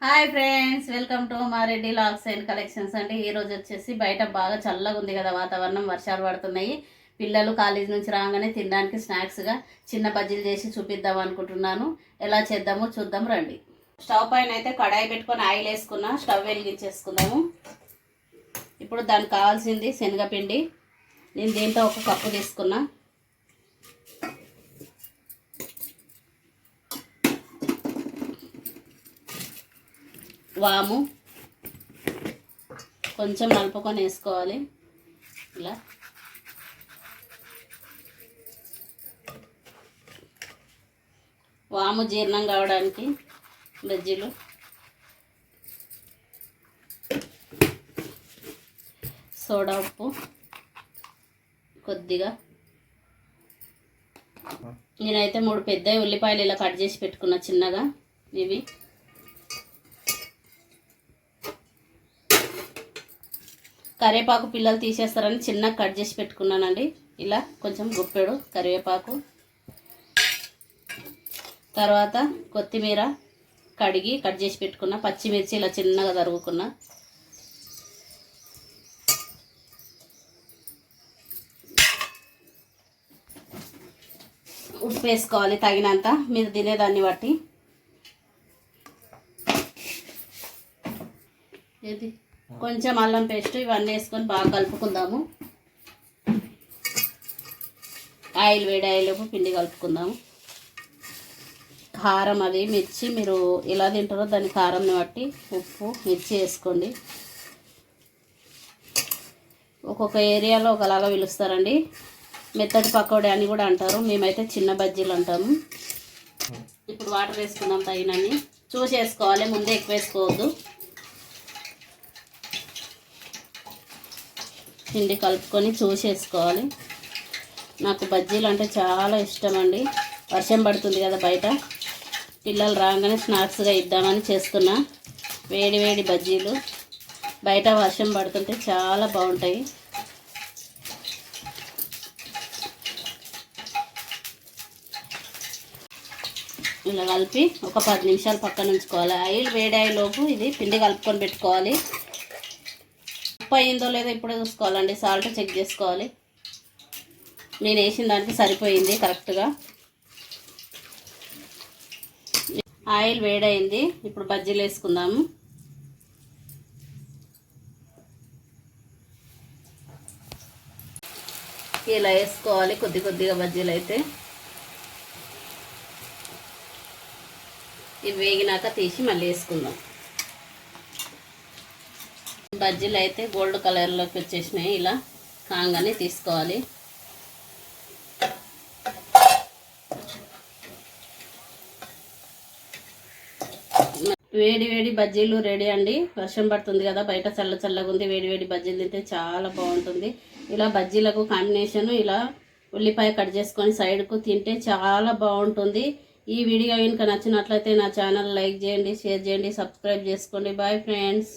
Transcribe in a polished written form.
Hi friends, welcome to మా Reddy logs and collections అండి. ఈ రోజు వచ్చేసి బయట బాగా చల్లగా ఉంది కదా వాతావరణం, వర్షాలు పడుతున్నాయి. పిల్లలు కాలేజ్ నుంచి రాగానే తినడానికి స్నాక్స్గా చిన్న బజ్జీలు చేసి చూపిద్దాం అనుకుంటున్నాను. ఎలా చేద్దామో చూద్దాం రండి. స్టవ్ పైన అయితే కడాయి పెట్టుకొని ఆయిల్ వేసుకున్నా. స్టవ్ వెలిగించేసుకుందాము. ఇప్పుడు దానికి కావాల్సింది శనగపిండి. నేను దీంట్లో 1 కప్పు తీసుకున్నా. వాము కొంచెం నలుపుకొని వేసుకోవాలి. ఇలా వాము జీర్ణం కావడానికి బజ్జీలు. సోడా ఉప్పు కొద్దిగా. నేనైతే 3 పెద్ద ఉల్లిపాయలు ఇలా కట్ చేసి పెట్టుకున్నా చిన్నగా. ఇవి కరివేపాకు పిల్లలు తీసేస్తారని చిన్నగా కట్ చేసి పెట్టుకున్నానండి. ఇలా కొంచెం గుప్పెడు కరివేపాకు. తర్వాత కొత్తిమీర కడిగి కట్ చేసి పెట్టుకున్న. పచ్చిమిర్చి ఇలా చిన్నగా తరుగుకున్నా. ఉప్పు వేసుకోవాలి తగినంత, మీరు తినేదాన్ని బట్టి. ఇది కొంచెం అల్లం పేస్ట్, ఇవన్నీ వేసుకొని బాగా కలుపుకుందాము. ఆయిల్ వేడి అయ్యేలోపు పిండి కలుపుకుందాము. కారం అది మిర్చి మీరు ఎలా తింటారో దాని కారంని బట్టి ఉప్పు మిర్చి వేసుకోండి. ఒక్కొక్క ఏరియాలో ఒకలాగా పిలుస్తారండి. మెత్తటి పకోడీ అని కూడా అంటారు. మేమైతే చిన్న బజ్జీలు అంటాము. ఇప్పుడు వాటర్ వేసుకుందాం తగినన్ని. చూసి వేసుకోవాలి, ముందే ఎక్కువ వేసుకోవద్దు. పిండి కలుపుకొని చూసేసుకోవాలి. నాకు బజ్జీలు అంటే చాలా ఇష్టం అండి. వర్షం పడుతుంది కదా బయట, పిల్లలు రాగానే స్నాక్స్గా ఇద్దామని చేస్తున్నా. వేడి వేడి బజ్జీలు బయట వర్షం పడుతుంటే చాలా బాగుంటాయి. ఇలా కలిపి ఒక 10 నిమిషాలు పక్కన ఉంచుకోవాలి. ఆయిల్ వేడి అయ్యేలోపు ఇది పిండి కలుపుకొని పెట్టుకోవాలి. ఉప్పు అయిందో లేదో ఇప్పుడే చూసుకోవాలండి. సాల్ట్ చెక్ చేసుకోవాలి. నేను వేసిన దానికి సరిపోయింది కరెక్ట్గా. ఆయిల్ వేడైంది. ఇప్పుడు బజ్జీలు వేసుకుందాము. ఇలా వేసుకోవాలి కొద్ది కొద్దిగా బజ్జీలు అయితే. ఇవి వేగినాక తీసి మళ్ళీ వేసుకుందాం. బజ్జీలు అయితే గోల్డ్ కలర్లోకి వచ్చేసినాయి. ఇలా కాంగానే తీసుకోవాలి. వేడి వేడి బజ్జీలు రెడీ అండి. వర్షం పడుతుంది కదా బయట, చల్ల చల్లగా ఉంది. వేడి వేడి బజ్జీలు తింటే చాలా బాగుంటుంది. ఇలా బజ్జీలకు కాంబినేషన్ ఇలా ఉల్లిపాయ కట్ చేసుకొని సైడ్కు తింటే చాలా బాగుంటుంది. ఈ వీడియో కనుక నచ్చినట్లయితే నా ఛానల్ లైక్ చేయండి, షేర్ చేయండి, సబ్స్క్రైబ్ చేసుకోండి. Bye friends.